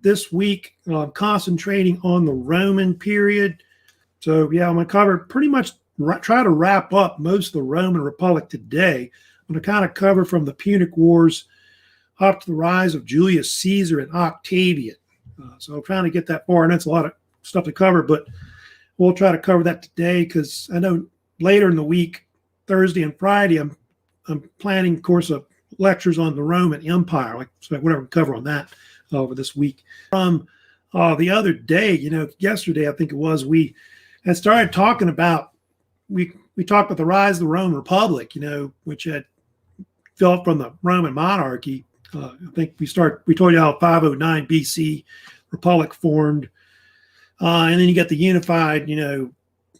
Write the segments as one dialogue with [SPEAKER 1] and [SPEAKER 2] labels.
[SPEAKER 1] this week concentrating on the Roman period. So yeah, I'm going to cover pretty much, try to wrap up most of the Roman Republic today. I'm going to kind of cover from the Punic Wars up to the rise of Julius Caesar and Octavian. So I'm trying to get that far, and that's a lot of stuff to cover, but we'll try to cover that today because I know later in the week, Thursday and Friday, I'm planning, of course, lectures on the Roman Empire, like so whatever we cover on that over this week. From the other day, yesterday I think it was, we had started talking about, we talked about the rise of the Roman Republic, which had developed from the Roman monarchy. I think we told you how 509 BC Republic formed. And then you got the unified,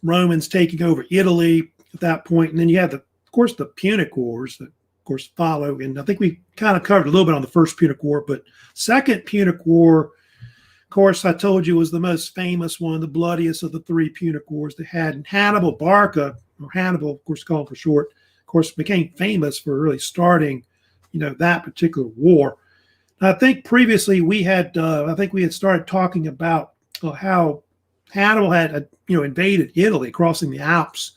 [SPEAKER 1] Romans taking over Italy at that point. And then you have, of course, the Punic Wars that, of course, follow. And I think we kind of covered a little bit on the first Punic War. But second Punic War, of course, I told you was the most famous one, the bloodiest of the three Punic Wars they had. And Hannibal Barca, or Hannibal, of course, called for short, of course, became famous for really starting, that particular war. I think previously we had started talking about how Hannibal had, invaded Italy, crossing the Alps,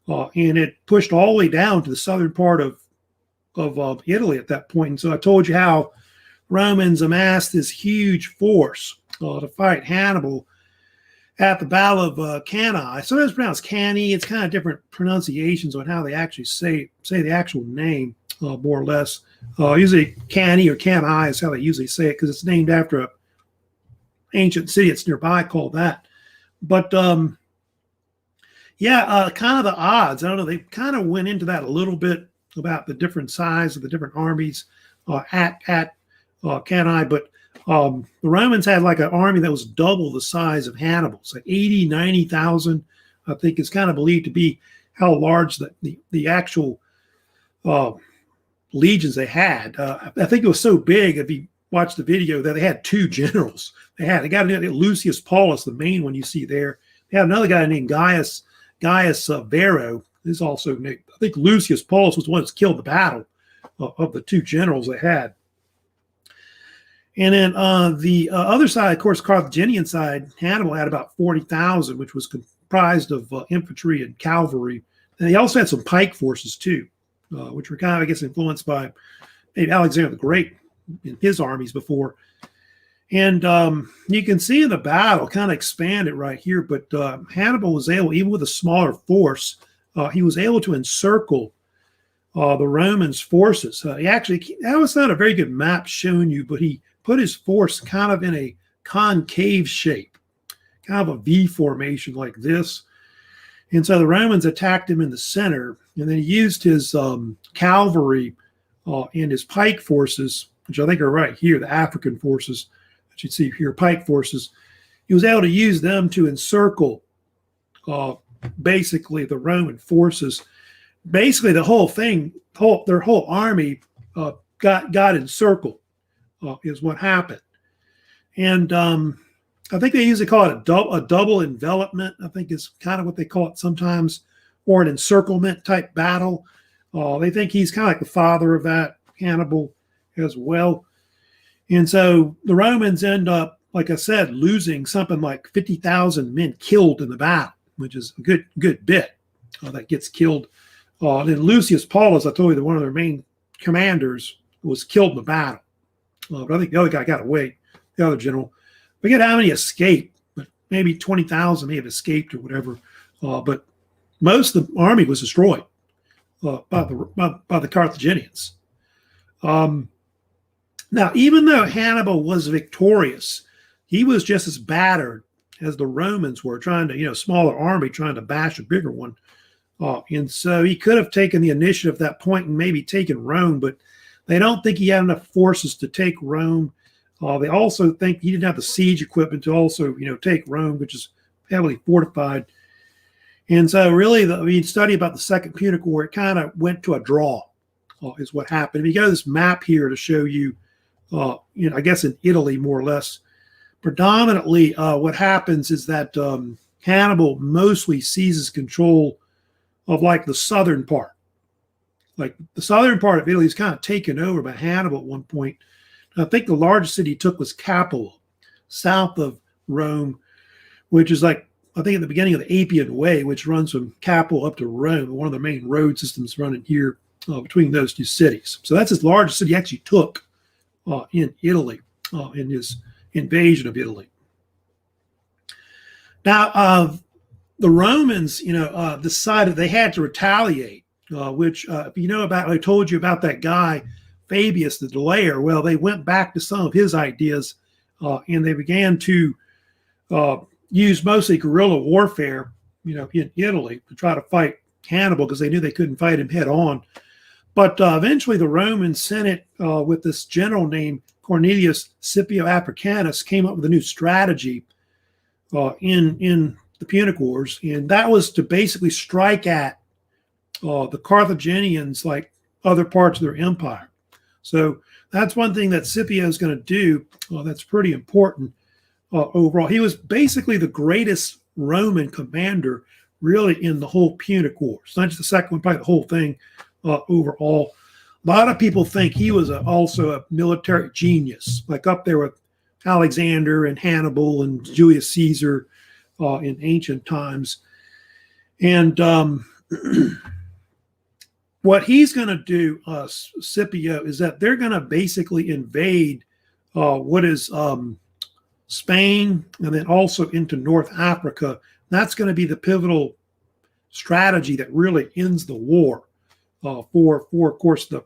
[SPEAKER 1] and it pushed all the way down to the southern part of Italy at that point. And so I told you how Romans amassed this huge force to fight Hannibal at the Battle of Cannae. Sometimes pronounced Cannae. It's kind of different pronunciations on how they actually say the actual name, more or less. Usually Cannae or Cannae is how they usually say it because it's named after a ancient city that's nearby called that. But kind of the odds. I don't know. They kind of went into that a little bit about the different size of the different armies at Cannae. But the Romans had like an army that was double the size of Hannibal's, like 80, 90,000, I think is kind of believed to be how large the actual legions they had. I think it was so big, if you watch the video, that they had two generals. They got Lucius Paulus, the main one you see there. They had another guy named Gaius Varro. Is also named, I think Lucius Paulus was the one that's killed the battle of the two generals they had. And then the other side, of course, Carthaginian side, Hannibal had about 40,000, which was comprised of infantry and cavalry. And he also had some pike forces too, which were kind of, I guess, influenced by maybe Alexander the Great in his armies before. And you can see in the battle, kind of expanded right here, but Hannibal was able, even with a smaller force, he was able to encircle the Romans' forces. That was not a very good map showing you, but he put his force kind of in a concave shape, kind of a V formation like this. And so the Romans attacked him in the center, and then he used his cavalry and his pike forces, which I think are right here, the African forces that you see here, pike forces. He was able to use them to encircle basically the Roman forces. Basically, the whole thing, their whole army got encircled. Is what happened. And I think they usually call it a double envelopment, I think is kind of what they call it sometimes, or an encirclement type battle. They think he's kind of like the father of that, Hannibal, as well. And so the Romans end up, like I said, losing something like 50,000 men killed in the battle, which is a good bit that gets killed. Then Lucius Paulus, I told you that one of their main commanders was killed in the battle. But I think the other guy got away, the other general. Forget how many escaped, but maybe 20,000 may have escaped or whatever. But most of the army was destroyed by the Carthaginians. Now, even though Hannibal was victorious, he was just as battered as the Romans were, trying to, smaller army trying to bash a bigger one. And so he could have taken the initiative at that point and maybe taken Rome, but they don't think he had enough forces to take Rome. They also think he didn't have the siege equipment to also, take Rome, which is heavily fortified. And so really, when you study about the Second Punic War, it kind of went to a draw, is what happened. If you go to this map here to show you, I guess in Italy, more or less, predominantly what happens is that Hannibal mostly seizes control of like the southern part. Like the southern part of Italy is kind of taken over by Hannibal at one point. And I think the largest city he took was Capua. south of Rome, which is like, I think, at the beginning of the Appian Way, which runs from Capua up to Rome, one of the main road systems running here between those two cities. So that's his largest city he actually took in Italy, in his invasion of Italy. Now, the Romans, decided they had to retaliate, which, if you know about, I told you about that guy, Fabius the Delayer. Well, they went back to some of his ideas, and they began to use mostly guerrilla warfare, in Italy to try to fight Hannibal because they knew they couldn't fight him head on. But eventually the Roman Senate, with this general named Cornelius Scipio Africanus, came up with a new strategy in the Punic Wars, and that was to basically strike at the Carthaginians like other parts of their empire. So that's one thing that Scipio is going to do that's pretty important overall. He was basically the greatest Roman commander really in the whole Punic Wars. Not just the second one, probably the whole thing overall. A lot of people think he was also a military genius, like up there with Alexander and Hannibal and Julius Caesar in ancient times. And what he's going to do, Scipio, is that they're going to basically invade what is Spain and then also into North Africa. That's going to be the pivotal strategy that really ends the war for of course, the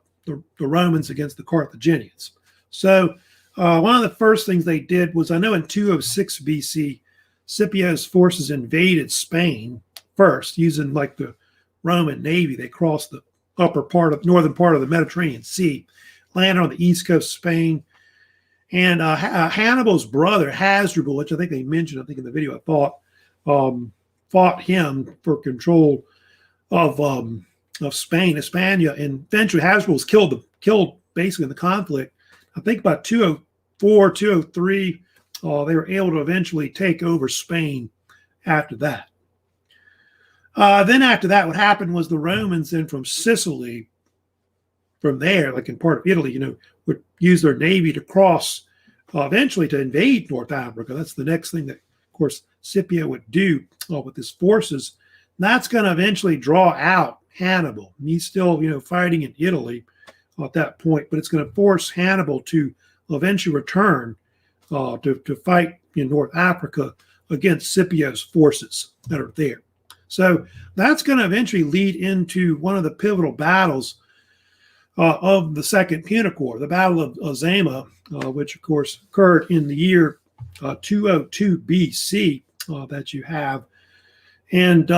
[SPEAKER 1] Romans against the Carthaginians. So one of the first things they did was, I know in 206 BC, Scipio's forces invaded Spain first, using like the Roman Navy. They crossed the northern part of the Mediterranean Sea, landed on the east coast of Spain. And Hannibal's brother, Hasdrubal, which I think they mentioned, I think in the video, fought him for control of Spain, Hispania, and eventually Hasdrubal was killed basically in the conflict. I think by 204, 203, they were able to eventually take over Spain after that. Then after that, what happened was the Romans then from Sicily, from there, like in part of Italy, would use their navy to cross eventually to invade North Africa. That's the next thing that, of course, Scipio would do with his forces. And that's going to eventually draw out Hannibal. And he's still, fighting in Italy at that point, but it's going to force Hannibal to eventually return to fight in North Africa against Scipio's forces that are there. So that's going to eventually lead into one of the pivotal battles of the Second Punic War, the Battle of Zema, which of course occurred in the year 202 BC that you have. And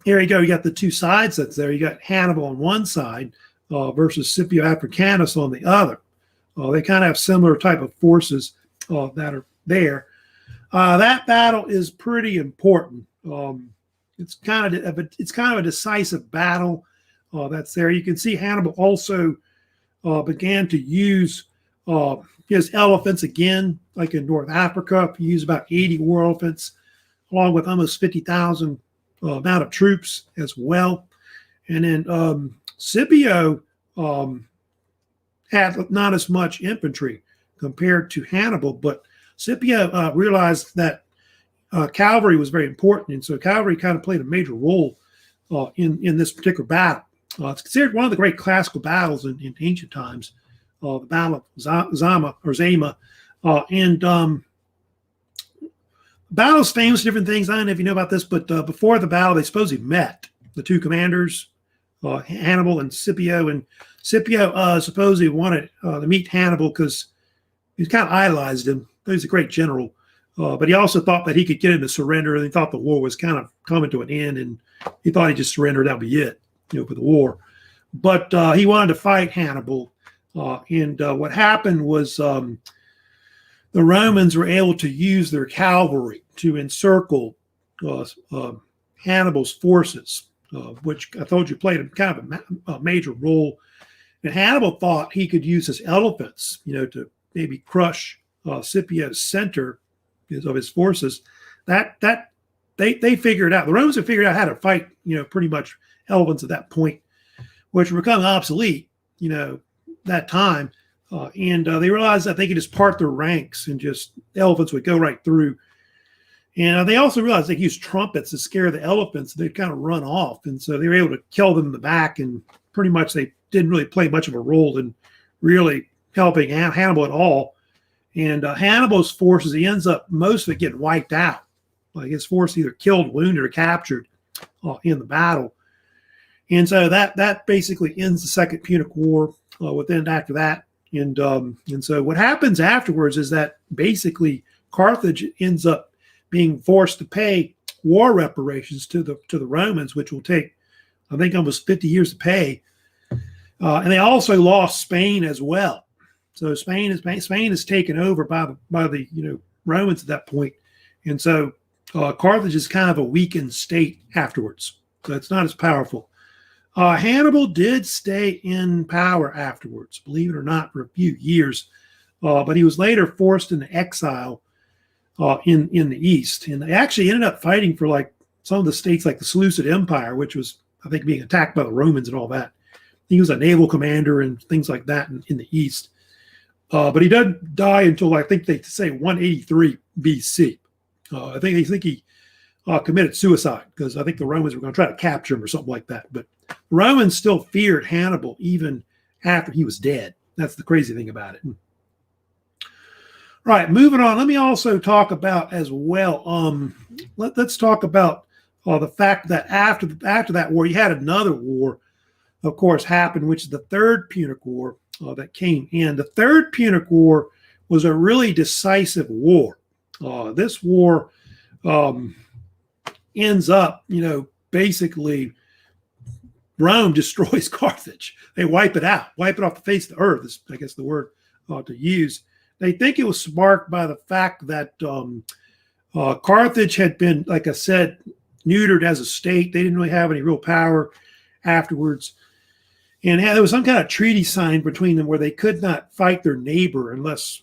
[SPEAKER 1] here you go, you got the two sides that's there. You got Hannibal on one side versus Scipio Africanus on the other. They kind of have similar type of forces that are there. That battle is pretty important. It's kind of a decisive battle that's there. You can see Hannibal also began to use his elephants again, like in North Africa. He used about 80 war elephants, along with almost 50,000 amount of troops as well. And then Scipio had not as much infantry compared to Hannibal, but Scipio realized that cavalry was very important, and so cavalry kind of played a major role in this particular battle. It's considered one of the great classical battles in ancient times, the Battle of Zema, and the battle is famous for different things. I don't know if you know about this, but before the battle, they supposedly met, the two commanders, Hannibal and Scipio, and Scipio supposedly wanted to meet Hannibal because he kind of idolized him. He's a great general. But he also thought that he could get him to surrender, and he thought the war was kind of coming to an end, and he thought he'd just surrender, that'd be it, for the war. But he wanted to fight Hannibal, and what happened was the Romans were able to use their cavalry to encircle Hannibal's forces, which I told you played kind of a major role. And Hannibal thought he could use his elephants, to maybe crush Scipio's center of his forces. That they figured out. The Romans have figured out how to fight, pretty much elephants at that point, which were becoming obsolete, that time. and they realized that they could just part their ranks and just elephants would go right through. And they also realized they could use trumpets to scare the elephants. They'd kind of run off. And so they were able to kill them in the back. And pretty much they didn't really play much of a role in really helping Hannibal at all. And Hannibal's forces, he ends up most of it getting wiped out. Like his force either killed, wounded, or captured in the battle. And so that basically ends the Second Punic War within after that. And so what happens afterwards is that basically Carthage ends up being forced to pay war reparations to the Romans, which will take, I think, almost 50 years to pay. And they also lost Spain as well. So Spain is taken over by the Romans at that point. And so Carthage is kind of a weakened state afterwards. So it's not as powerful. Hannibal did stay in power afterwards, believe it or not, for a few years. But he was later forced into exile in the East. And they actually ended up fighting for like some of the states like the Seleucid Empire, which was, I think, being attacked by the Romans and all that. He was a naval commander and things like that in the East. But he doesn't die until, I think they say, 183 BC. I think he committed suicide because I think the Romans were going to try to capture him or something like that. But the Romans still feared Hannibal even after he was dead. That's the crazy thing about it. Right, moving on. Let me also talk about as well. Let's talk about the fact that after that war, you had another war, of course, happen, which is the Third Punic War that came in. The Third Punic War was a really decisive war. This war ends up, basically Rome destroys Carthage. They wipe it out, wipe it off the face of the earth is, I guess, the word to use. They think it was sparked by the fact that Carthage had been, like I said, neutered as a state. They didn't really have any real power afterwards. And there was some kind of treaty signed between them where they could not fight their neighbor unless,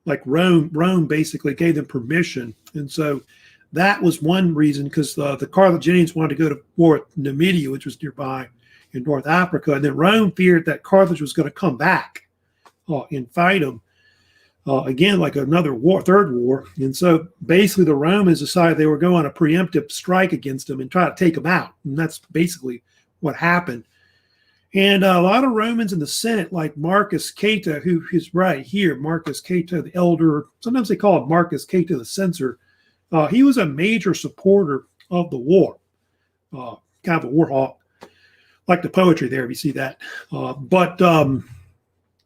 [SPEAKER 1] like Rome basically gave them permission. And so that was one reason, because the Carthaginians wanted to go to war with Numidia, which was nearby in North Africa. And then Rome feared that Carthage was going to come back and fight them. Again, like another war, third war. And so basically the Romans decided they were going on a preemptive strike against them and try to take them out. And that's basically what happened. And a lot of Romans in the Senate, like Marcus Cato, who is right here, Marcus Cato the Elder, sometimes they call him Marcus Cato the Censor, he was a major supporter of the war, kind of a war hawk, like the poetry there, if you see that.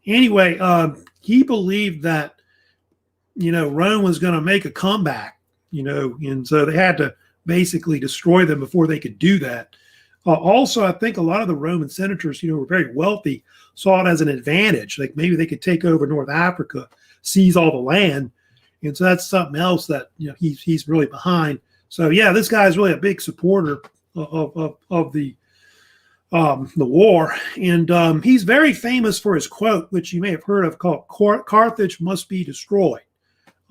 [SPEAKER 1] Anyway, he believed that, Rome was going to make a comeback, and so they had to basically destroy them before they could do that. Also, I think a lot of the Roman senators, were very wealthy, saw it as an advantage. Like maybe they could take over North Africa, seize all the land. And so that's something else that, he's really behind. So, yeah, this guy is really a big supporter of the war. And he's very famous for his quote, which you may have heard of, called Carthage must be destroyed.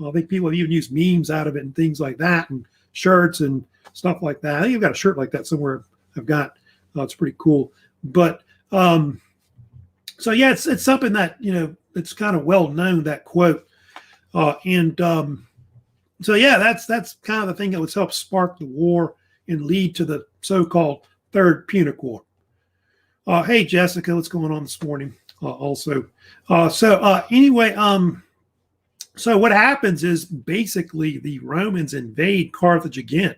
[SPEAKER 1] I think people have even used memes out of it and things like that, and shirts and stuff like that. I think I've got a shirt like that somewhere. I've got, it's pretty cool. But so yeah, it's something that, it's kind of well known, that quote. So yeah, that's kind of the thing that would help spark the war and lead to the so-called Third Punic War. Hey, Jessica, what's going on this morning? Anyway, so what happens is basically the Romans invade Carthage again,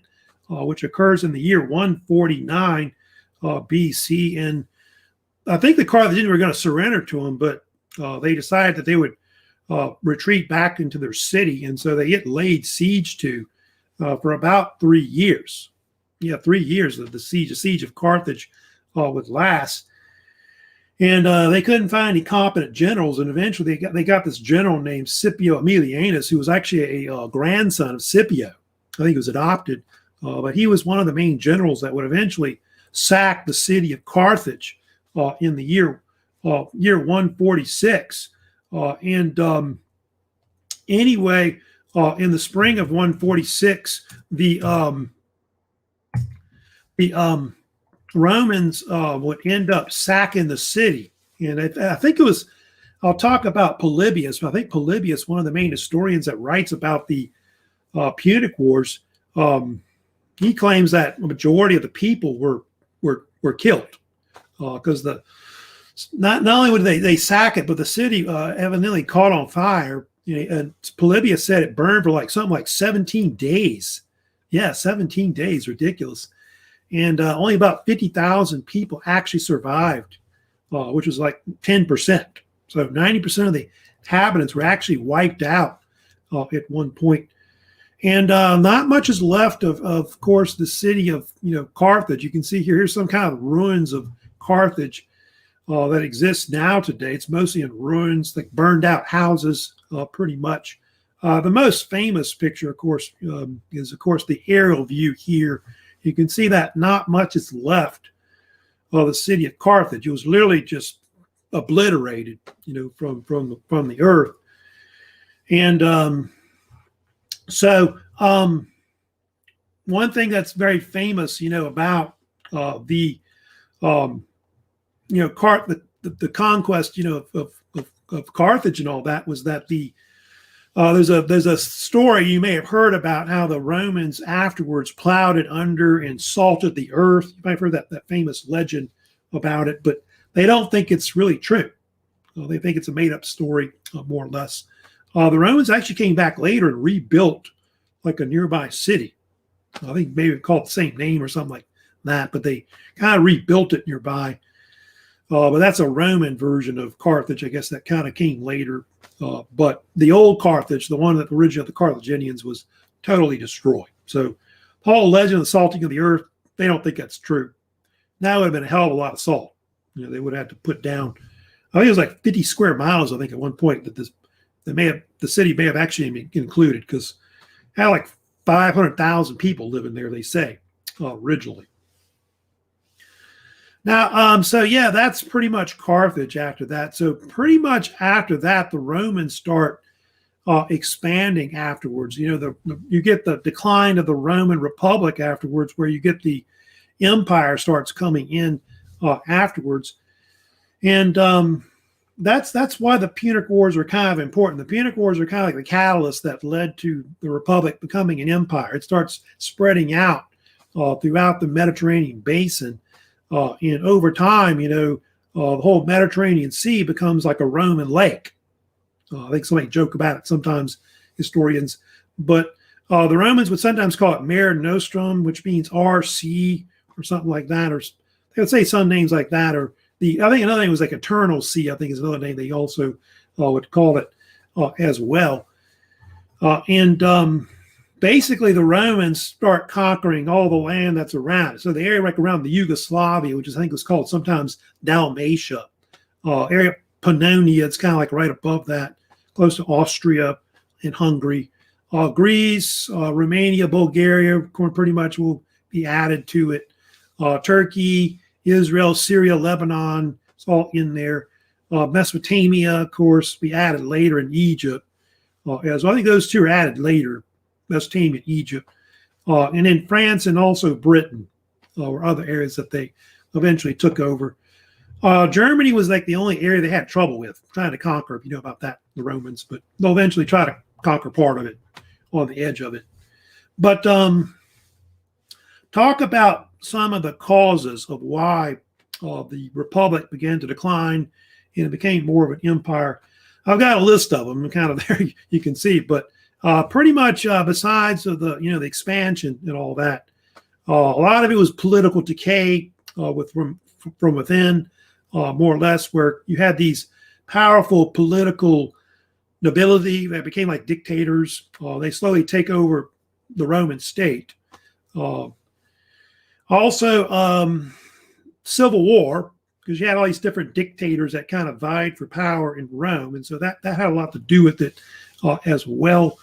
[SPEAKER 1] which occurs in the year 149 BC. And I think the Carthaginians were going to surrender to them, but they decided that they would retreat back into their city. And so they get laid siege to for about 3 years. Yeah, 3 years of the siege of Carthage would last. And they couldn't find any competent generals. And eventually they got this general named Scipio Aemilianus, who was actually a grandson of Scipio. I think he was adopted. But he was one of the main generals that would eventually sack the city of Carthage in the year 146. Anyway, in the spring of 146, the Romans would end up sacking the city. And I think it was I'll talk about Polybius. I think Polybius, one of the main historians that writes about the Punic Wars, he claims that the majority of the people were killed because not only would they sack it, but the city evidently caught on fire. And Polybius said it burned for something like 17 days. Yeah, 17 days, ridiculous. And only about 50,000 people actually survived, which was like 10%. So 90% of the inhabitants were actually wiped out at one point. And not much is left of course, the city of Carthage. You can see here's some kind of ruins of Carthage that exists now today. It's mostly in ruins, like burned out houses, pretty much. The most famous picture, of course, is of course the aerial view here. You can see that not much is left of the city of Carthage. It was literally just obliterated, from the earth. And so one thing that's very famous, about the conquest, of Carthage and all that was that there's a story you may have heard about how the Romans afterwards plowed it under and salted the earth. You might have heard that famous legend about it, but they don't think it's really true. They think it's a made-up story, more or less. The Romans actually came back later and rebuilt like a nearby city. I think maybe called the same name or something like that, but they kind of rebuilt it nearby. But that's a Roman version of Carthage. I guess that kind of came later. But the old Carthage, the one that originated the Carthaginians, was totally destroyed. So the whole legend of the salting of the earth, they don't think that's true. Now it would have been a hell of a lot of salt. They would have to put down, I think it was like 50 square miles, I think, at one point that the city may have actually been included, because it had like 500,000 people living there, they say, originally. Now, so yeah, that's pretty much Carthage after that. So pretty much after that, the Romans start expanding afterwards. You get the decline of the Roman Republic afterwards, where you get the empire starts coming in afterwards. And that's why the Punic Wars are kind of important. The Punic Wars are kind of like the catalyst that led to the Republic becoming an empire. It starts spreading out throughout the Mediterranean basin. And over time, the whole Mediterranean Sea becomes like a Roman lake. I think somebody joke about it sometimes, historians. But the Romans would sometimes call it Mare Nostrum, which means our sea or something like that. Or they would say some names like that. Or I think another name was like Eternal Sea, I think is another name they also would call it as well. Basically, the Romans start conquering all the land that's around. So the area like around the Yugoslavia, which I think was called sometimes Dalmatia, area Pannonia, it's kind of like right above that, close to Austria and Hungary. Greece, Romania, Bulgaria, pretty much will be added to it. Turkey, Israel, Syria, Lebanon, it's all in there. Mesopotamia, of course, be added later, in Egypt. So I think those two are added later. Mesopotamia, Egypt, and then France and also Britain were other areas that they eventually took over. Germany was like the only area they had trouble with trying to conquer, if you know about that, the Romans, but they'll eventually try to conquer part of it on the edge of it. But talk about some of the causes of why the Republic began to decline and it became more of an empire. I've got a list of them kind of there, you can see, but pretty much besides the expansion and all that, a lot of it was political decay from within, more or less, where you had these powerful political nobility that became like dictators. They slowly take over the Roman state. Also, civil war, because you had all these different dictators that kind of vied for power in Rome, and so that had a lot to do with it as well.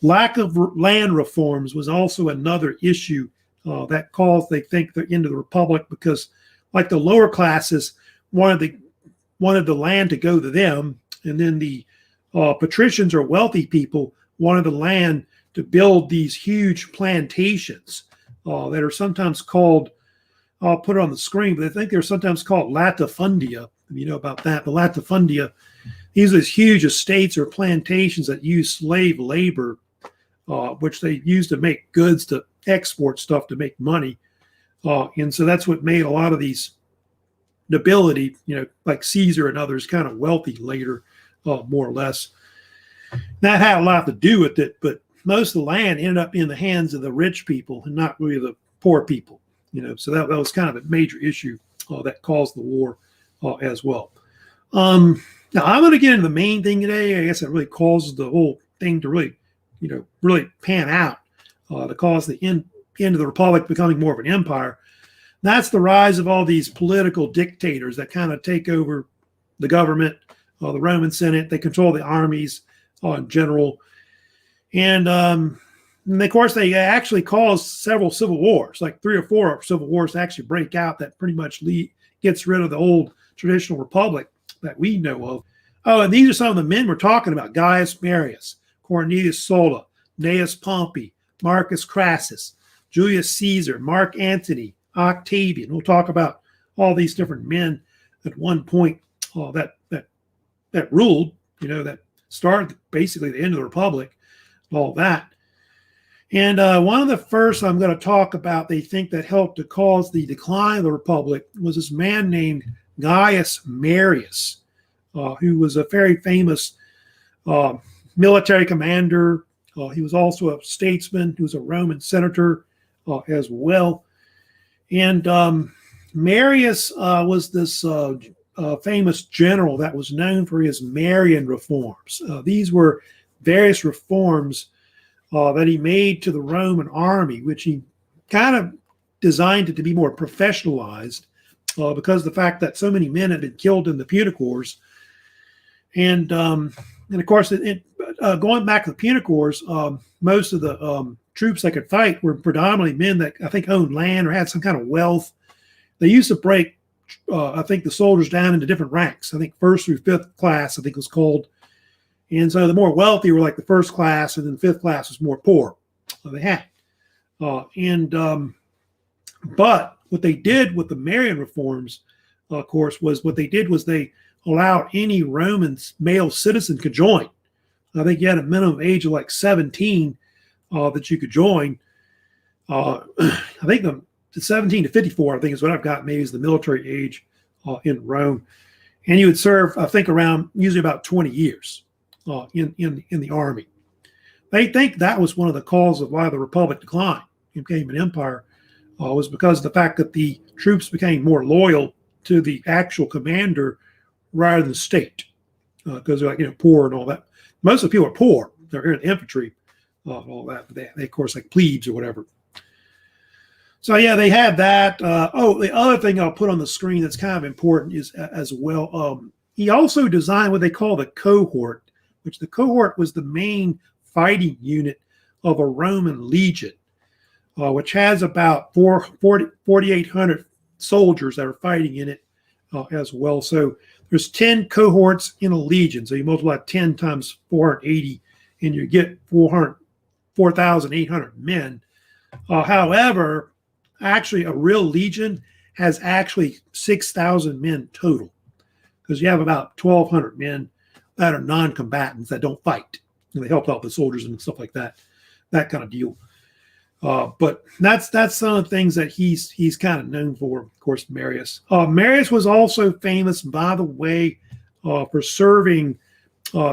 [SPEAKER 1] Lack of land reforms was also another issue that caused, they think, the end of the Republic, because like the lower classes wanted the land to go to them, and then the patricians or wealthy people wanted the land to build these huge plantations that are sometimes called, I'll put it on the screen, but I think they're sometimes called latifundia, if you know about that. The latifundia, These are these huge estates or plantations that use slave labor, which they use to make goods, to export stuff, to make money. And so that's what made a lot of these nobility, like Caesar and others, kind of wealthy later, more or less. That had a lot to do with it, but most of the land ended up in the hands of the rich people and not really the poor people. So that was kind of a major issue that caused the war as well. Now I'm going to get into the main thing today. I guess it really causes the whole thing to really, really pan out, to cause the end of the republic becoming more of an empire. That's the rise of all these political dictators that kind of take over the government, the Roman Senate. They control the armies in general. And of course, they actually caused several civil wars, like 3 or 4 civil wars to actually break out that pretty much gets rid of the old traditional republic that we know of. Oh, and these are some of the men we're talking about: Gaius Marius, Cornelius Sola, Gnaeus Pompey, Marcus Crassus, Julius Caesar, Mark Antony, Octavian. We'll talk about all these different men at one point that ruled, that started basically the end of the republic, all that. And one of the first I'm going to talk about, they think, that helped to cause the decline of the republic was this man named Gaius Marius, who was a very famous military commander. He was also a statesman. He was a Roman senator as well. And Marius was this famous general that was known for his Marian reforms. These were various reforms that he made to the Roman army, which he kind of designed it to be more professionalized because of the fact that so many men had been killed in the Punic Wars. And of course, going back to the Punic Wars, most of the troops that could fight were predominantly men that I think owned land or had some kind of wealth. They used to break, I think, the soldiers down into different ranks. I think 1st through 5th class, I think it was called. And so the more wealthy were like the 1st class, and then the 5th class was more poor. They had. But what they did with the Marian reforms, of course, was they allowed any Roman male citizen could join. I think you had a minimum age of like 17 that you could join. I think the 17 to 54, I think is what I've got, maybe is the military age in Rome. And you would serve, I think, around usually about 20 years in the army. They think that was one of the causes of why the republic declined and became an empire, was because of the fact that the troops became more loyal to the actual commander rather than the state, because they're like, poor and all that. Most of the people are poor. They're here in the infantry, all that. But they, of course, like plebes or whatever. So yeah, they had that. The other thing I'll put on the screen that's kind of important is as well. He also designed what they call the cohort, which the cohort was the main fighting unit of a Roman legion, which has about 4,800 soldiers that are fighting in it as well. So there's 10 cohorts in a legion. So you multiply 10 times 480 and you get 4,800 men. However, actually a real legion has actually 6,000 men total, because you have about 1,200 men that are non-combatants that don't fight. And they help out the soldiers and stuff like that, that kind of deal. But that's some of the things that he's kind of known for, of course, Marius. Marius was also famous, by the way, for serving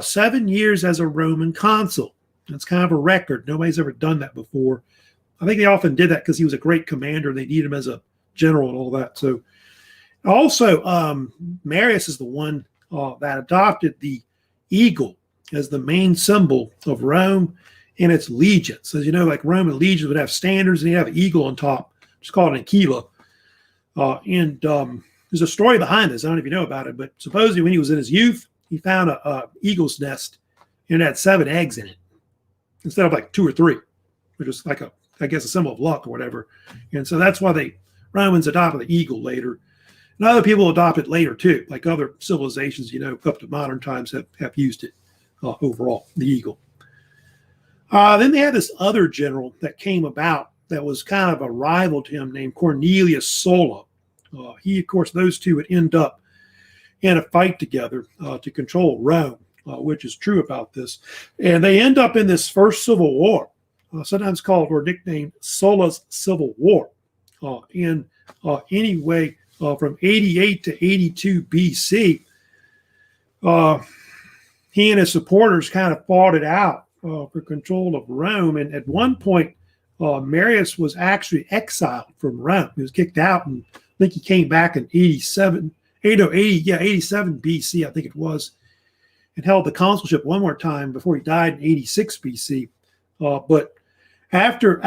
[SPEAKER 1] 7 years as a Roman consul. That's kind of a record. Nobody's ever done that before. I think they often did that because he was a great commander and they needed him as a general and all that. So also, Marius is the one that adopted the eagle as the main symbol of Rome and its legions. As you know, like Roman legions would have standards and you have an eagle on top. It's called an aquila. And there's a story behind this. I don't know if you know about it, but supposedly when he was in his youth, he found a eagle's nest and it had 7 eggs in it instead of like 2 or 3, which is like I guess a symbol of luck or whatever. And so that's why Romans adopted the eagle later. And other people adopt it later too, like other civilizations, up to modern times have used it overall, the eagle. Then they had this other general that came about that was kind of a rival to him named Cornelius Sola. Of course, those two would end up in a fight together to control Rome, which is true about this. And they end up in this first civil war, sometimes called or nicknamed Sola's Civil War. Anyway, from 88 to 82 BC, he and his supporters kind of fought it out for control of Rome. And at one point, Marius was actually exiled from Rome. He was kicked out, and I think he came back in 87 BC, I think it was, and held the consulship one more time before he died in 86 BC. But after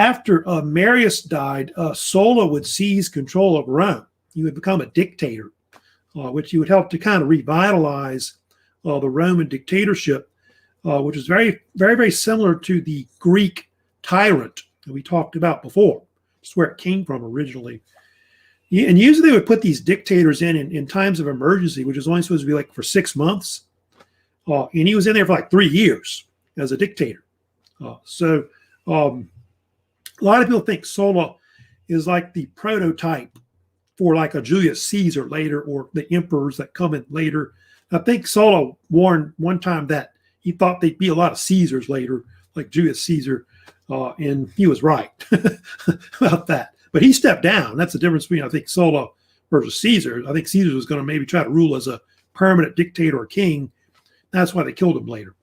[SPEAKER 1] Marius died, Sola would seize control of Rome. He would become a dictator, which he would help to kind of revitalize the Roman dictatorship, which is very, very, very similar to the Greek tyrant that we talked about before. That's where it came from originally. And usually they would put these dictators in times of emergency, which is only supposed to be like for 6 months. And he was in there for like 3 years as a dictator. So a lot of people think Sola is like the prototype for like a Julius Caesar later, or the emperors that come in later. I think Sola warned one time that he thought there'd be a lot of Caesars later, like Julius Caesar, and he was right about that. But he stepped down. That's the difference between, I think, Sola versus Caesar. I think Caesar was going to maybe try to rule as a permanent dictator or king. That's why they killed him later.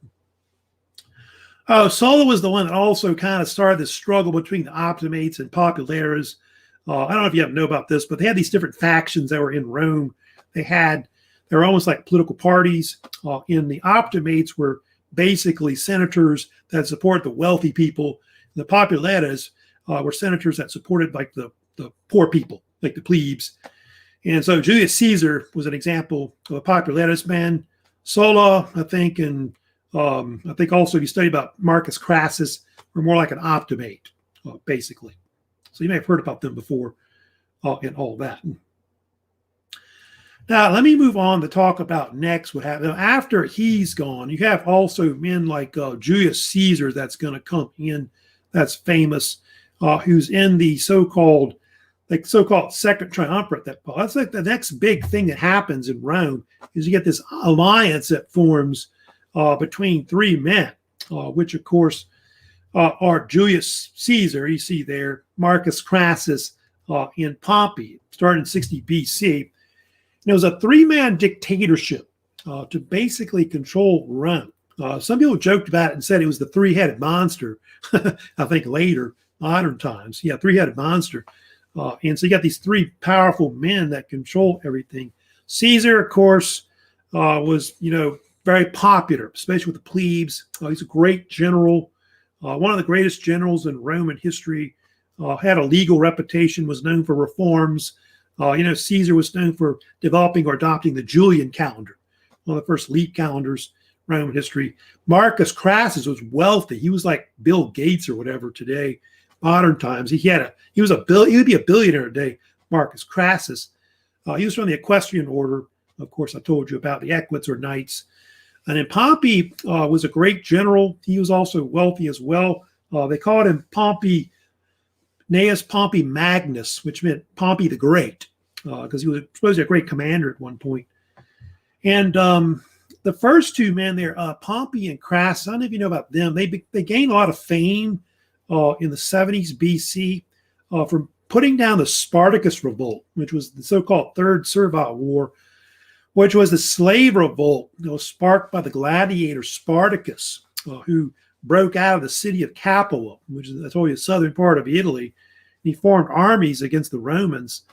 [SPEAKER 1] Sola was the one that also kind of started this struggle between the Optimates and Populares. I don't know if you know about this, but they had these different factions that were in Rome. They were almost like political parties. And the Optimates were basically senators that support the wealthy people. The Populares were senators that supported like the poor people, like the plebes. And so Julius Caesar was an example of a Populares man. Sola, I think, and I think also if you study about Marcus Crassus, were more like an Optimate, basically. So you may have heard about them before and all that. Now, let me move on to talk about next what happened. Now, after he's gone, you have also men like Julius Caesar that's going to come in, that's famous, who's in the so-called Second Triumvirate. That's like the next big thing that happens in Rome is you get this alliance that forms between three men, which of course are Julius Caesar, you see there, Marcus Crassus, and Pompey, starting in 60 BC. And it was a three-man dictatorship to basically control Rome. Some people joked about it and said it was the three-headed monster, I think later, modern times. Yeah, three-headed monster. And so you got these three powerful men that control everything. Caesar, of course, was, very popular, especially with the plebes. He's a great general, one of the greatest generals in Roman history, had a legal reputation, was known for reforms. Caesar was known for developing or adopting the Julian calendar, one of the first leap calendars in Roman history. Marcus Crassus was wealthy. He was like Bill Gates or whatever today, modern times. He would be a billionaire today, Marcus Crassus. He was from the Equestrian order. Of course, I told you about the Equites or knights. And then Pompey was a great general. He was also wealthy as well. They called him Gnaeus Pompey Magnus, which meant Pompey the Great, because he was supposed to be a great commander at one point. And the first two men there, Pompey and Crassus, I don't know if you know about them. They gained a lot of fame in the 70s BC from putting down the Spartacus revolt, which was the so-called Third Servile War, which was the slave revolt sparked by the gladiator Spartacus, who broke out of the city of Capua, which is, I told you, the southern part of Italy. He formed armies against the Romans.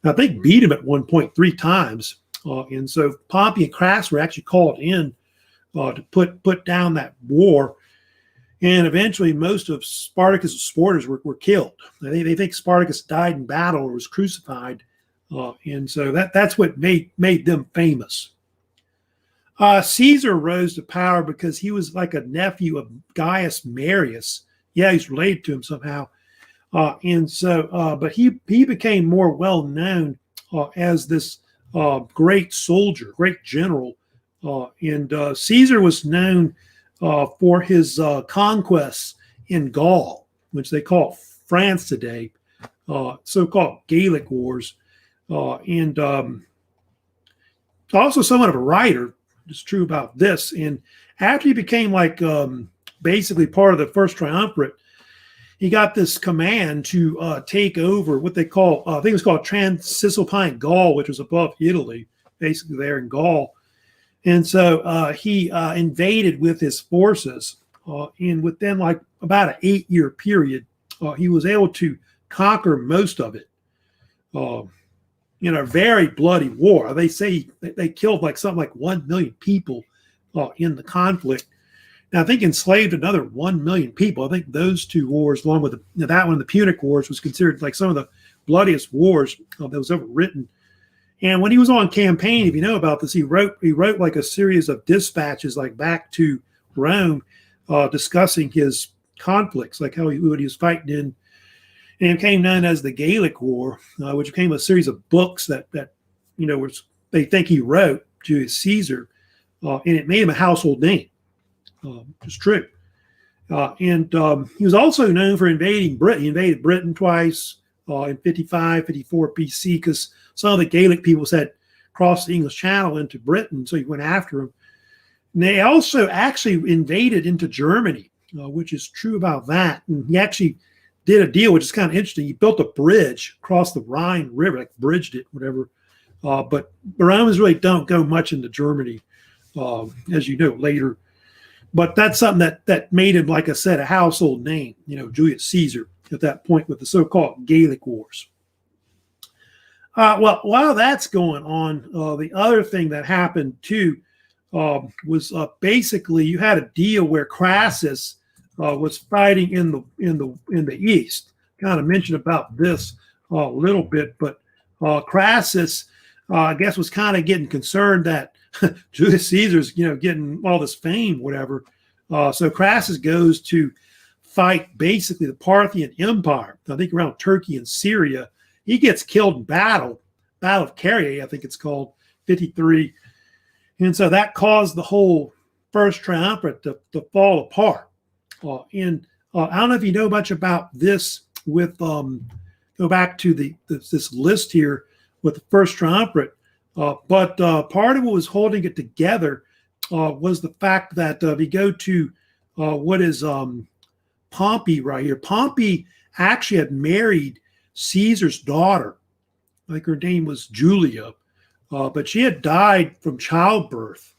[SPEAKER 1] I think beat him at one point 3 times. And so Pompey and Crassus were actually called in to put down that war. And eventually most of Spartacus' supporters were killed. They think Spartacus died in battle or was crucified. And so that's what made them famous. Caesar rose to power because he was like a nephew of Gaius Marius. Yeah, he's related to him somehow. But he became more well known as this great soldier, great general. And Caesar was known for his conquests in Gaul, which they call France today, so-called Gallic Wars. also somewhat of a writer. It's true about this. And after he became like basically part of the first triumvirate, he got this command to take over what they call, I think it was called Transilpine Gaul, which was above Italy, basically there in Gaul. And so he invaded with his forces. And within like about an 8-year period, he was able to conquer most of it in a very bloody war. They say they killed like something like 1 million people in the conflict. Now, I think enslaved another 1 million people. I think those two wars, along with that one, the Punic Wars, was considered like some of the bloodiest wars that was ever written. And when he was on campaign, if you know about this, he wrote like a series of dispatches like back to Rome, discussing his conflicts, like what he was fighting in. And it became known as the Gallic War, which became a series of books that they think he wrote, Julius Caesar, and it made him a household name. It's true. And he was also known for invading Britain. He invaded Britain twice in 55, 54 BC, because some of the Gaelic peoples had crossed the English Channel into Britain, so he went after them. And they also actually invaded into Germany, which is true about that. And he actually did a deal, which is kind of interesting. He built a bridge across the Rhine River, like bridged it, whatever. But the Romans really don't go much into Germany, as you know, later. But that's something that made him, like I said, a household name, Julius Caesar at that point with the so-called Gallic Wars. Well, while that's going on, the other thing that happened too was basically you had a deal where Crassus was fighting in the east. Kind of mentioned about this a little bit, but Crassus, I guess, was kind of getting concerned that Julius Caesar's, getting all this fame, whatever. So Crassus goes to fight basically the Parthian Empire, I think around Turkey and Syria. He gets killed in Battle of Carrhae, I think it's called, 53. And so that caused the whole first triumvirate to fall apart. And I don't know if you know much about this with, go back to this list here with the first triumvirate. But part of what was holding it together was the fact that if you go to what is Pompey right here, Pompey actually had married Caesar's daughter. I think her name was Julia, but she had died from childbirth.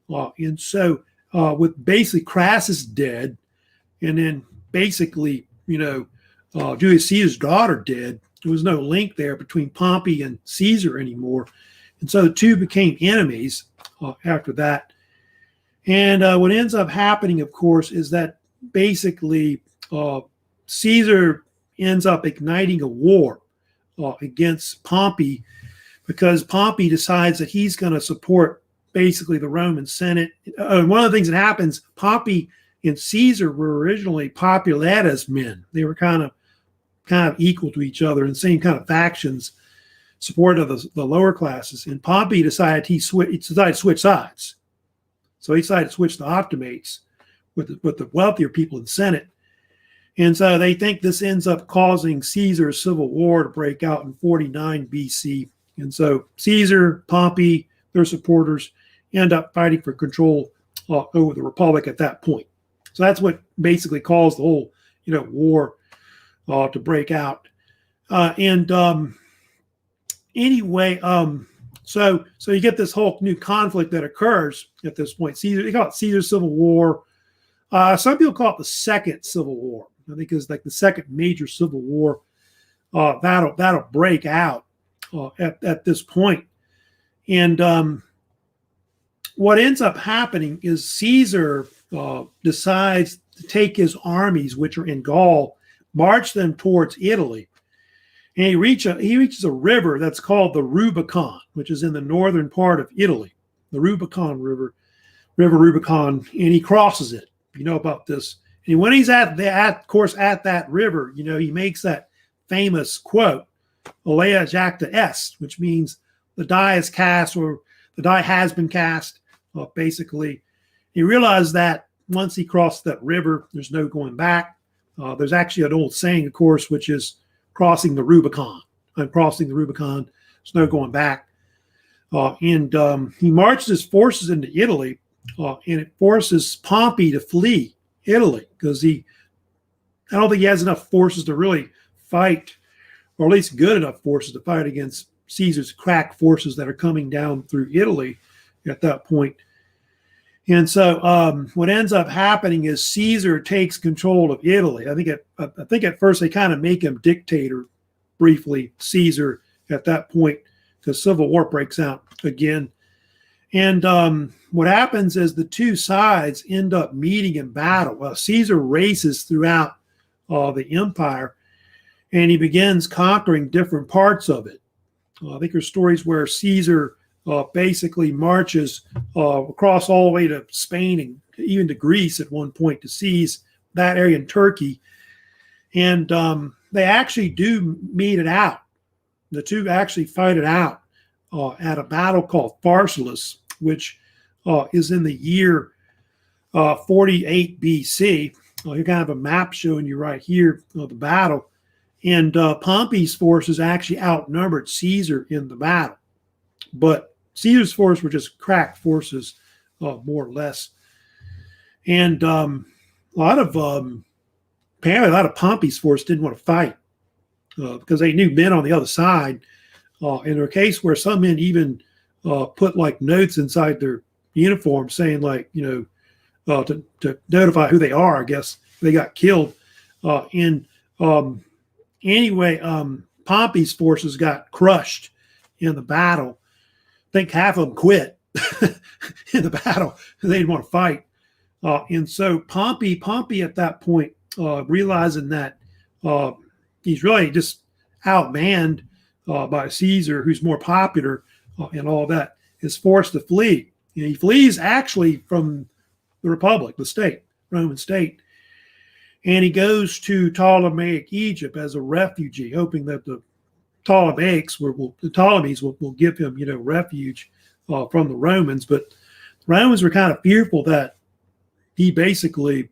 [SPEAKER 1] And so with basically Crassus dead, and then basically, Julius Caesar's daughter dead, there was no link there between Pompey and Caesar anymore. And so the two became enemies after that. And what ends up happening, of course, is that basically Caesar ends up igniting a war against Pompey, because Pompey decides that he's going to support basically the Roman Senate. One of the things that happens, Pompey and Caesar were originally Populetas men. They were kind of equal to each other and same kind of factions, support of the lower classes. And Pompey decided he decided to switch sides. So he decided to switch to Optimates with the wealthier people in the Senate. And so they think this ends up causing Caesar's civil war to break out in 49 BC. And so Caesar, Pompey, their supporters end up fighting for control over the Republic at that point. So that's what basically caused the whole, war to break out. Anyway, so you get this whole new conflict that occurs at this point. They call it Caesar's Civil War. Some people call it the Second Civil War. I think it's like the second major civil war that'll break out at this point. And what ends up happening is Caesar decides to take his armies, which are in Gaul, march them towards Italy. And he reaches a river that's called the Rubicon, which is in the northern part of Italy, the Rubicon River Rubicon, and he crosses it. You know about this. And when he's at that river, he makes that famous quote, "Alea jacta est," which means the die is cast, or the die has been cast, basically. He realized that once he crossed that river, there's no going back. There's actually an old saying, of course, which is crossing the Rubicon. I'm crossing the Rubicon. There's no going back. and he marches his forces into Italy, and it forces Pompey to flee Italy because I don't think he has enough forces to really fight, or at least good enough forces to fight against Caesar's crack forces that are coming down through Italy at that point. And so what ends up happening is Caesar takes control of Italy. I think at first they kind of make him dictator briefly, Caesar, at that point, because civil war breaks out again. And what happens is the two sides end up meeting in battle. Caesar races throughout the empire, and he begins conquering different parts of it. I think there's stories where Caesar basically marches across all the way to Spain and even to Greece at one point to seize that area in Turkey. And they actually do meet it out. The two actually fight it out at a battle called Pharsalus, which is in the year 48 BC. You kind of have a map showing you right here of the battle. And Pompey's forces actually outnumbered Caesar in the battle. But Caesar's forces were just crack forces, more or less. And apparently a lot of Pompey's force didn't want to fight because they knew men on the other side. In their case where some men even put like notes inside their uniform saying like, to notify who they are, I guess, they got killed. Anyway, Pompey's forces got crushed in the battle. I think half of them quit in the battle. They didn't want to fight. And so Pompey at that point, realizing that he's really just outmanned by Caesar, who's more popular and all that, is forced to flee. And he flees actually from the Republic, the state, Roman state. And he goes to Ptolemaic Egypt as a refugee, hoping that the Ptolemies will give him, refuge from the Romans. But the Romans were kind of fearful that he basically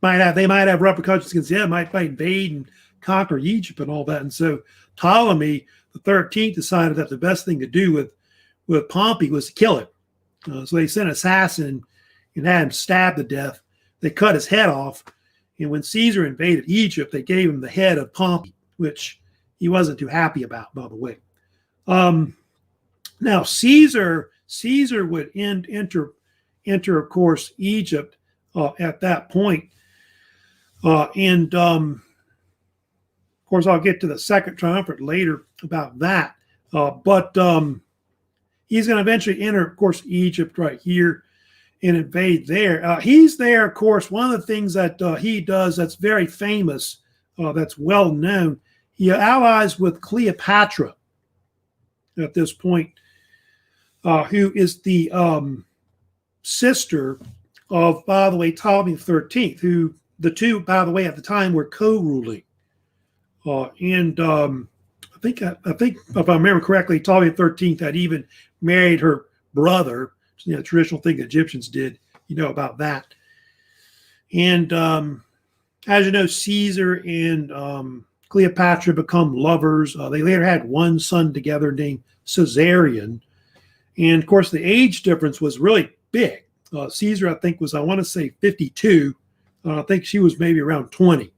[SPEAKER 1] might have repercussions against him, might invade and conquer Egypt and all that. And so Ptolemy the 13th decided that the best thing to do with Pompey was to kill him. So they sent an assassin and had him stabbed to death. They cut his head off. And when Caesar invaded Egypt, they gave him the head of Pompey, which he wasn't too happy about, by the way. Now, Caesar would enter, of course, Egypt at that point. And of course, I'll get to the second triumvirate later about that. But he's going to eventually enter, of course, Egypt right here and invade there. He's there, of course. One of the things that he does that's very famous, that's well known, he allies with Cleopatra at this point, who is the sister of, by the way, Ptolemy XIII, who the two, by the way, at the time were co-ruling. And I think if I remember correctly, Ptolemy XIII had even married her brother. The traditional thing the Egyptians did, about that. And as you know, Caesar and Cleopatra become lovers. They later had one son together named Caesarion. And of course, the age difference was really big. Caesar, I think, was, I want to say 52. I think she was maybe around 20,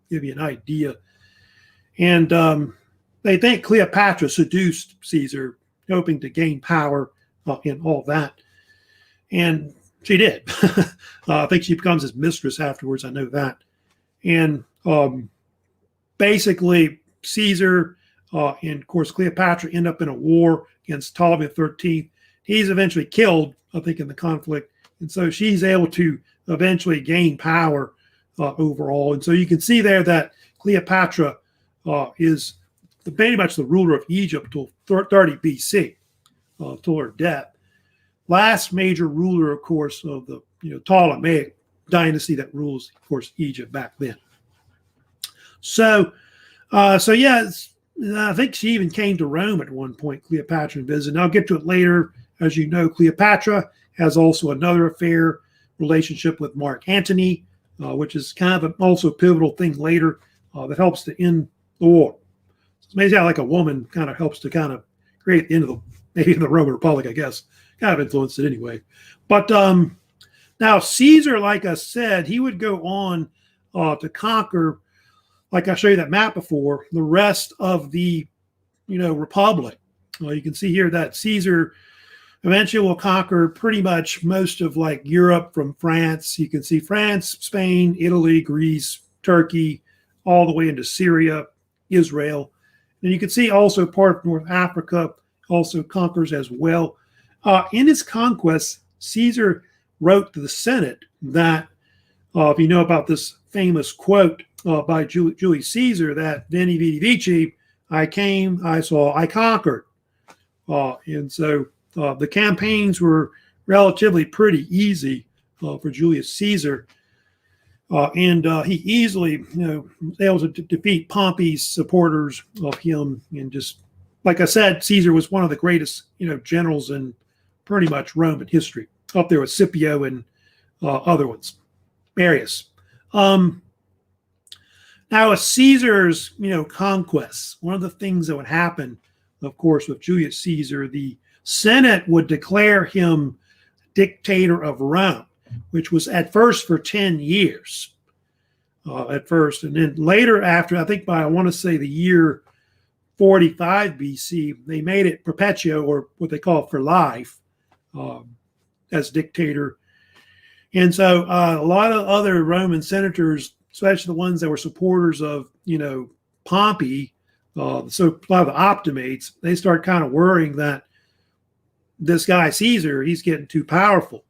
[SPEAKER 1] give you an idea. And they think Cleopatra seduced Caesar, hoping to gain power and all that. And she did. I think she becomes his mistress afterwards. I know that. And basically, Caesar and, of course, Cleopatra end up in a war against Ptolemy XIII. He's eventually killed, I think, in the conflict. And so she's able to eventually gain power overall. And so you can see there that Cleopatra is pretty much the ruler of Egypt till 30 BC, till her death. Last major ruler, of course, of the Ptolemaic dynasty that rules, of course, Egypt back then. So yeah, I think she even came to Rome at one point, Cleopatra, and visited. And I'll get to it later. As you know, Cleopatra has also another affair relationship with Mark Antony, which is kind of also a pivotal thing later that helps to end the war. It's amazing how like a woman kind of helps to kind of create at the end of maybe the Roman Republic, I guess. Kind of influenced it anyway. But now Caesar, like I said, he would go on to conquer, like I showed you that map before, the rest of the republic. You can see here that Caesar eventually will conquer pretty much most of like Europe from France. You can see France, Spain, Italy, Greece, Turkey, all the way into Syria, Israel. And you can see also part of North Africa also conquers as well. In his conquests, Caesar wrote to the Senate that, if you know about this famous quote by Julius Caesar, that Veni Vidi Vici, I came, I saw, I conquered. And so the campaigns were relatively pretty easy for Julius Caesar. And he easily, was able to defeat Pompey's supporters of him. And just, like I said, Caesar was one of the greatest, generals in pretty much Roman history, up there with Scipio and other ones, Marius. Now, with Caesar's, conquests, one of the things that would happen, of course, with Julius Caesar, the Senate would declare him dictator of Rome, which was at first for 10 years at first. And then later after, I think by, I want to say the year 45 BC, they made it perpetuo, or what they call for life, as dictator. And so a lot of other Roman senators, especially the ones that were supporters of, Pompey, so a lot of the optimates, they start kind of worrying that this guy Caesar, he's getting too powerful.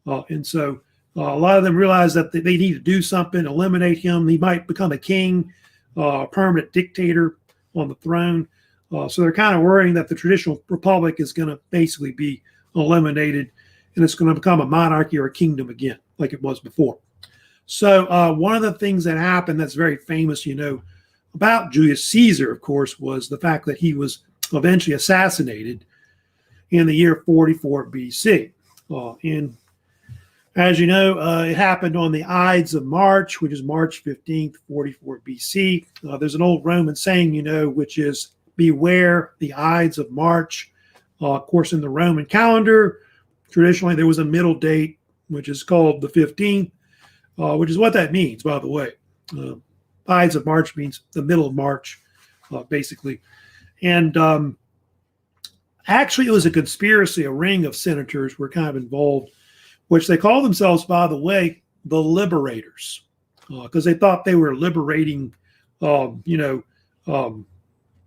[SPEAKER 1] And so a lot of them realize that they need to do something, eliminate him. He might become a king, permanent dictator on the throne. So they're kind of worrying that the traditional republic is going to basically be eliminated, and it's going to become a monarchy or a kingdom again, like it was before. So one of the things that happened that's very famous, about Julius Caesar, of course, was the fact that he was eventually assassinated in the year 44 BC. And as you know, it happened on the Ides of March, which is March 15th, 44 BC. There's an old Roman saying, which is, beware the Ides of March. Of course, in the Roman calendar, traditionally there was a middle date, which is called the 15th, which is what that means, by the way. Ides of March means the middle of March, basically. And actually, it was a conspiracy. A ring of senators were kind of involved, which they call themselves, by the way, the liberators, because they thought they were liberating, I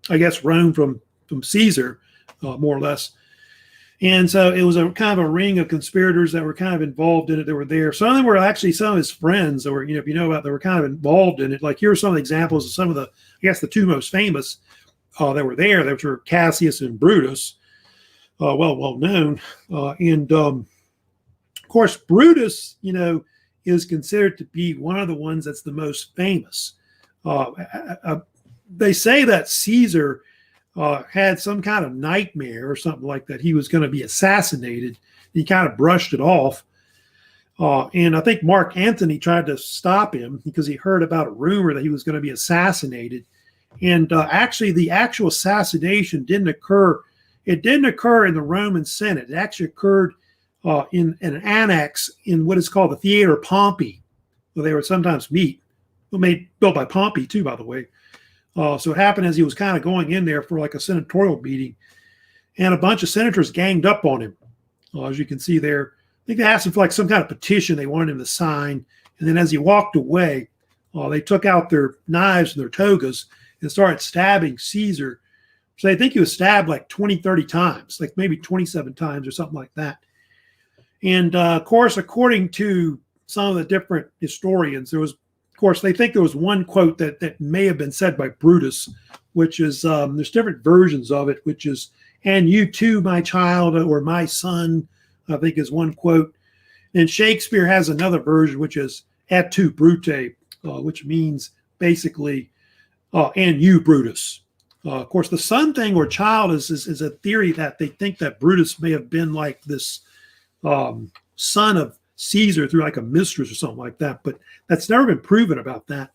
[SPEAKER 1] guess, Rome from Caesar, more or less. And so it was a kind of a ring of conspirators that were kind of involved in it. That were there. Some of them were actually some of his friends that were, if you know about, that were kind of involved in it. Like, here are some of the examples of some of the, I guess, the two most famous that were there. That were Cassius and Brutus, well known. And of course, Brutus, is considered to be one of the ones that's the most famous. They say that Caesar had some kind of nightmare or something like that. He was going to be assassinated. He kind of brushed it off. And I think Mark Antony tried to stop him because he heard about a rumor that he was going to be assassinated. And actually, the actual assassination didn't occur. It didn't occur in the Roman Senate. It actually occurred in an annex in what is called the Theater Pompey, where they would sometimes meet. Built by Pompey, too, by the way. So it happened as he was kind of going in there for like a senatorial meeting, and a bunch of senators ganged up on him. As you can see there, I think they asked him for like some kind of petition they wanted him to sign. And then as he walked away, they took out their knives and their togas and started stabbing Caesar. So I think he was stabbed like 20, 30 times, like maybe 27 times or something like that. And of course, according to some of the different historians, there was, of course, they think there was one quote that may have been said by Brutus, which is, there's different versions of it, which is, "And you too, my child," or "my son," I think is one quote. And Shakespeare has another version, which is "Et tu, Brute," which means basically, "and you, Brutus." Of course, the son thing or child is a theory that they think that Brutus may have been like this son of Caesar through like a mistress or something like that, but that's never been proven about that.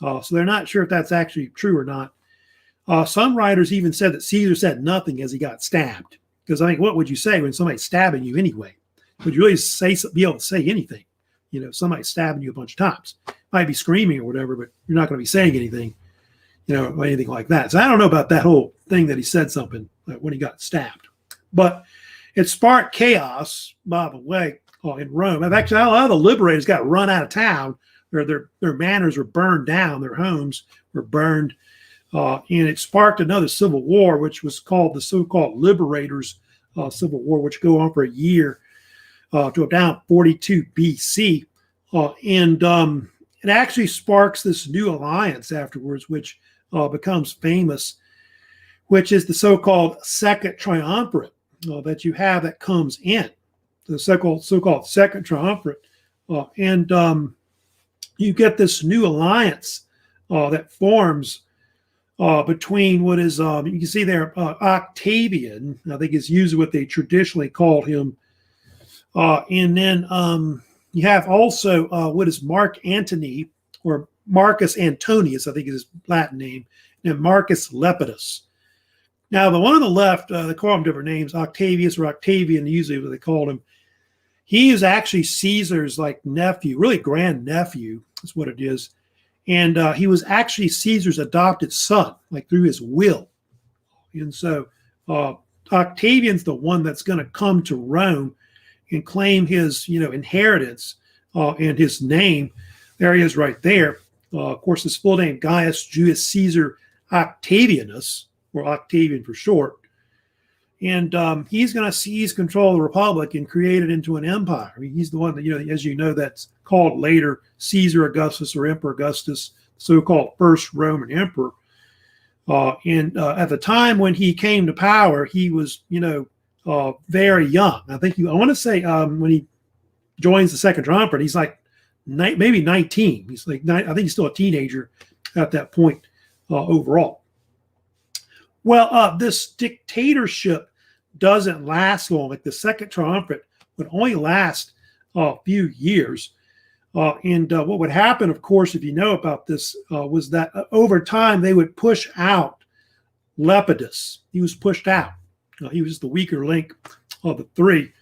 [SPEAKER 1] So they're not sure if that's actually true or not. Some writers even said that Caesar said nothing as he got stabbed. Because I think, what would you say when somebody's stabbing you anyway? Would you really be able to say anything? Somebody's stabbing you a bunch of times. Might be screaming or whatever, but you're not going to be saying anything, or anything like that. So I don't know about that whole thing that he said something when he got stabbed. But it sparked chaos, by the way, in Rome. Actually, a lot of the liberators got run out of town. Their manors were burned down. Their homes were burned. And it sparked another civil war, which was called the so-called Liberators' Civil War, which go on for a year to about 42 BC. And it actually sparks this new alliance afterwards, which becomes famous, which is the so-called Second Triumvirate that you have that comes in, the so-called Second Triumvirate. And you get this new alliance that forms between what is, you can see there, Octavian, I think is usually what they traditionally called him. And then you have also what is Mark Antony, or Marcus Antonius, I think is his Latin name, and Marcus Lepidus. Now, the one on the left, they call him different names, Octavius or Octavian, usually what they called him. He is actually Caesar's nephew, really grandnephew is what it is. And he was actually Caesar's adopted son, through his will. And so Octavian's the one that's going to come to Rome and claim his, inheritance and his name. There he is right there. Of course, his full name, Gaius Julius Caesar Octavianus, or Octavian for short. And he's going to seize control of the Republic and create it into an empire. I mean, he's the one that, as you know, that's called later Caesar Augustus or Emperor Augustus, so-called first Roman emperor. And at the time when he came to power, he was, very young. I want to say when he joins the Second Triumvirate, he's maybe 19. He's I think he's still a teenager at that point overall. Well, this dictatorship doesn't last long. The Second Triumvirate would only last a few years. And what would happen, of course, if you know about this, was that over time they would push out Lepidus. He was pushed out. He was the weaker link of the three.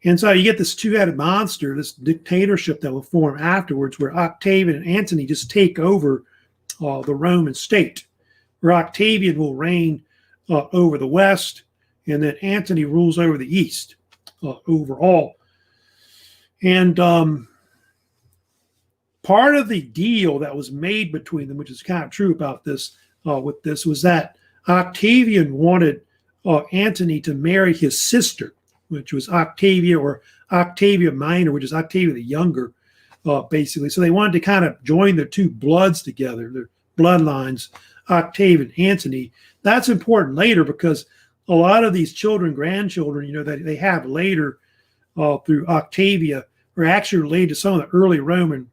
[SPEAKER 1] And so you get this two-headed monster, this dictatorship that will form afterwards, where Octavian and Antony just take over the Roman state, where Octavian will reign over the west, and then Antony rules over the east overall. And part of the deal that was made between them, which is kind of true about this, with this, was that Octavian wanted Antony to marry his sister, which was Octavia, or Octavia Minor, which is Octavia the Younger, basically. So they wanted to kind of join their two bloods together, their bloodlines, Octavian and Antony. That's important later because a lot of these grandchildren, that they have later through Octavia are actually related to some of the early Roman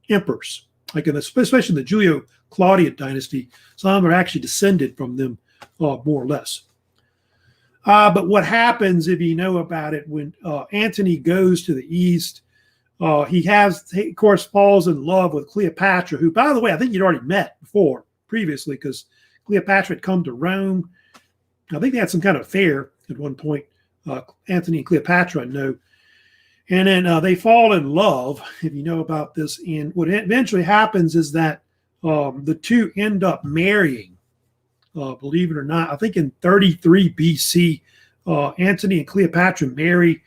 [SPEAKER 1] emperors, especially in the Julio-Claudian dynasty. Some of them are actually descended from them, more or less. But what happens, if you know about it, when Antony goes to the east, he, of course, falls in love with Cleopatra, who, by the way, I think you'd already met previously, because Cleopatra had come to Rome. I think they had some kind of affair at one point, Antony and Cleopatra, I know. And then they fall in love, if you know about this. And what eventually happens is that the two end up marrying. Believe it or not, I think in 33 BC, Antony and Cleopatra marry,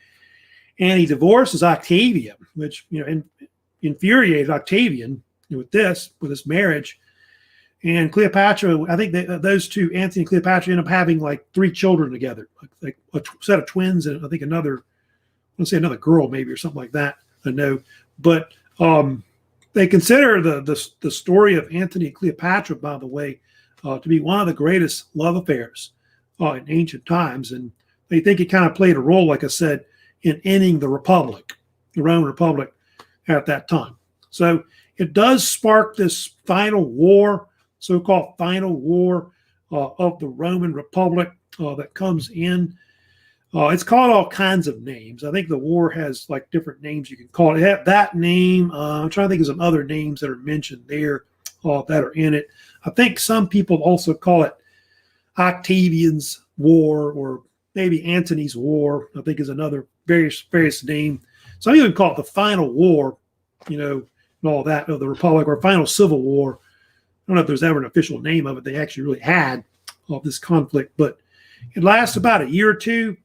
[SPEAKER 1] and he divorces Octavian, which infuriated Octavian with this marriage. And Cleopatra, I think those two, Antony and Cleopatra, end up having 3 children together, like a set of twins, and I think another girl maybe, or something like that. I know, but they consider the story of Antony and Cleopatra, by the way, to be one of the greatest love affairs in ancient times. And they think it kind of played a role, like I said, in ending the Republic, the Roman Republic at that time. So it does spark this final war, so-called final war of the Roman Republic that comes in. It's called all kinds of names. I think the war has different names you can call it. It had that name. I'm trying to think of some other names that are mentioned there that are in it. I think some people also call it Octavian's War, or maybe Antony's War, I think is another various name. Some even call it the Final War, and all that of the Republic, or Final Civil War. I don't know if there's ever an official name of it they actually really had of this conflict, but it lasts about a year or two.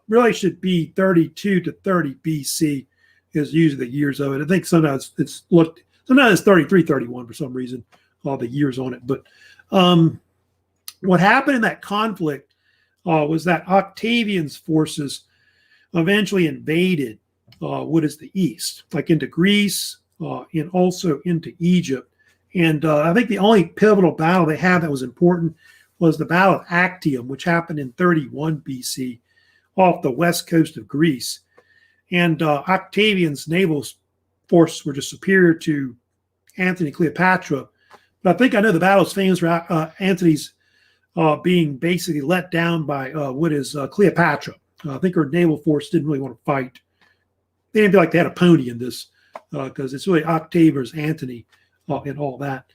[SPEAKER 1] Really should be 32 to 30 BC is usually the years of it. I think sometimes it's 33, 31 for some reason, all the years on it. But what happened in that conflict was that Octavian's forces eventually invaded what is the east, like into Greece and also into Egypt. And I think the only pivotal battle they had that was important was the Battle of Actium, which happened in 31 BC off the west coast of Greece. And Octavian's naval forces were just superior to Antony and Cleopatra. But I know the battle is famous for Antony's being basically let down by Cleopatra. I think her naval force didn't really want to fight. They didn't feel like they had a pony in this because it's really Octavian Antony and all that.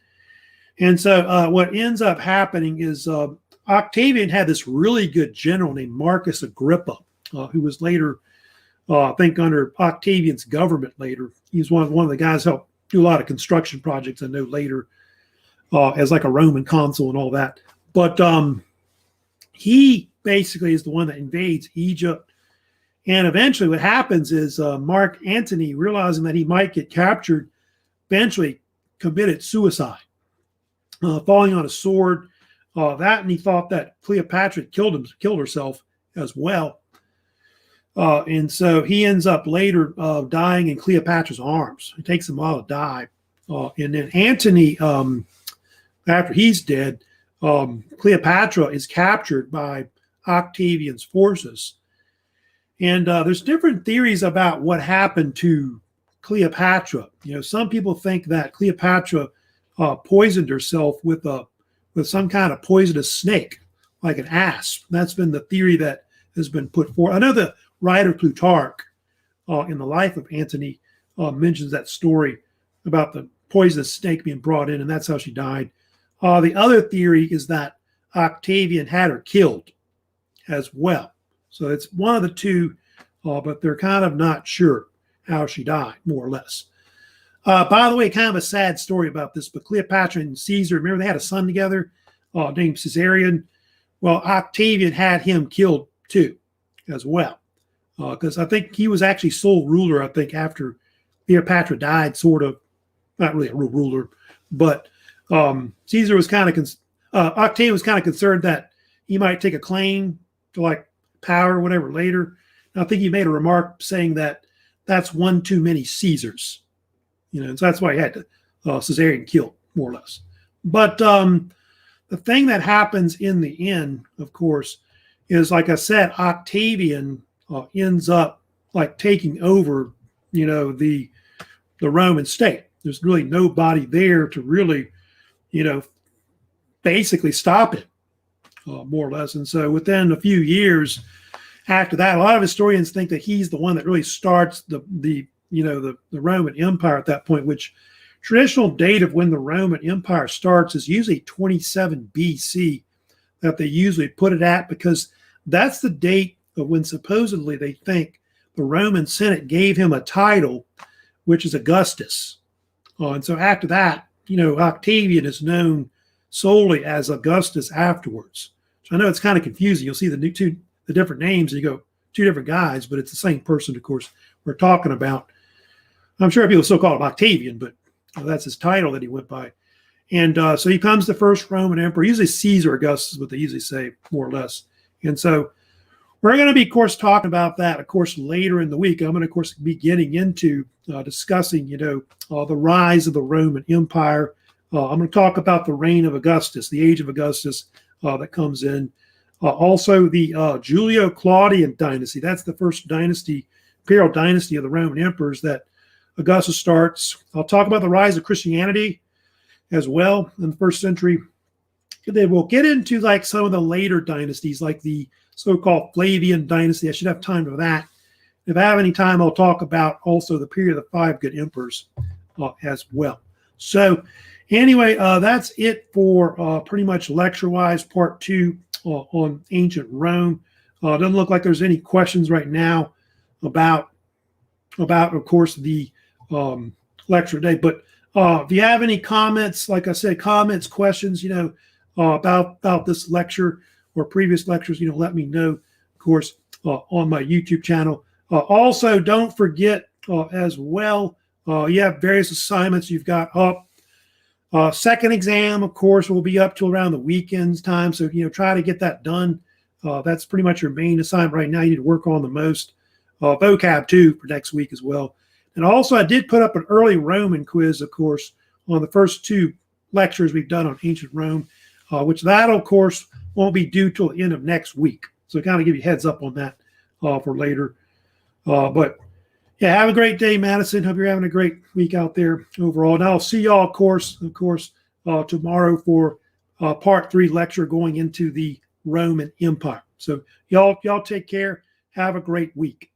[SPEAKER 1] And so what ends up happening is Octavian had this really good general named Marcus Agrippa, who was later, I think, under Octavian's government later. He was one of the guys who helped do a lot of construction projects, I know, later as like a Roman consul and all that. But he basically is the one that invades Egypt. And eventually what happens is Mark Antony, realizing that he might get captured, eventually committed suicide, falling on a sword. And he thought that Cleopatra killed herself as well. And so he ends up later dying in Cleopatra's arms. It takes him a while to die. And then Antony, after he's dead, Cleopatra is captured by Octavian's forces. And there's different theories about what happened to Cleopatra. Some people think that Cleopatra poisoned herself with some kind of poisonous snake, like an asp. That's been the theory that has been put forth. I know the writer Plutarch in the life of Antony mentions that story about the poisonous snake being brought in, and that's how she died. The other theory is that Octavian had her killed as well. So it's one of the two, but they're kind of not sure how she died, more or less. By the way, kind of a sad story about this, but Cleopatra and Caesar, remember they had a son together named Caesarion? Well, Octavian had him killed too, as well. Because I think he was actually sole ruler, I think, after Cleopatra died, sort of. Not really a ruler, but Caesar was kind of, Octavian was kind of concerned that he might take a claim to like power or whatever later. And I think he made a remark saying that that's one too many Caesars. So that's why he had Caesarion killed, more or less. But the thing that happens in the end, of course, is, like I said, Octavian ends up like taking over, the Roman state. There's really nobody there to really, basically stop it, more or less. And so within a few years after that, a lot of historians think that he's the one that really starts the Roman Empire at that point, which traditional date of when the Roman Empire starts is usually 27 BC that they usually put it at, because that's the date of when supposedly they think the Roman Senate gave him a title, which is Augustus. And so after that, Octavian is known solely as Augustus afterwards. So I know it's kind of confusing. You'll see the different names and you go, two different guys, but it's the same person, of course, we're talking about. I'm sure people still call him Octavian, but that's his title that he went by. And so he becomes the first Roman emperor, usually Caesar Augustus, what they usually say, more or less. And so we're going to be, of course, talking about that, of course, later in the week. I'm going to, of course, be getting into discussing, the rise of the Roman Empire. I'm going to talk about the reign of Augustus, the age of Augustus that comes in. Also, the Julio-Claudian dynasty. That's the first dynasty, imperial dynasty of the Roman emperors that Augustus starts. I'll talk about the rise of Christianity as well in the first century. Then we'll get into like some of the later dynasties, like the so-called Flavian dynasty. I should have time for that. If I have any time, I'll talk about also the period of the 5 good emperors as well. So Anyway, that's it for pretty much lecture-wise, part 2 on ancient Rome. Doesn't look like there's any questions right now about of course, the lecture today. But if you have any comments, like I said, comments, questions, about this lecture or previous lectures, let me know, of course, on my YouTube channel. Also, don't forget as well, you have various assignments you've got up. Second exam, of course, will be up till around the weekends time. So, try to get that done. That's pretty much your main assignment right now. You need to work on the most. Vocab too for next week as well. And also, I did put up an early Roman quiz, of course, on the first 2 lectures we've done on ancient Rome, which that, of course, won't be due till the end of next week. So kind of give you a heads up on that for later. But yeah, have a great day, Madison. Hope you're having a great week out there overall. And I'll see y'all, of course, tomorrow for part 3 lecture going into the Roman Empire. So y'all take care. Have a great week.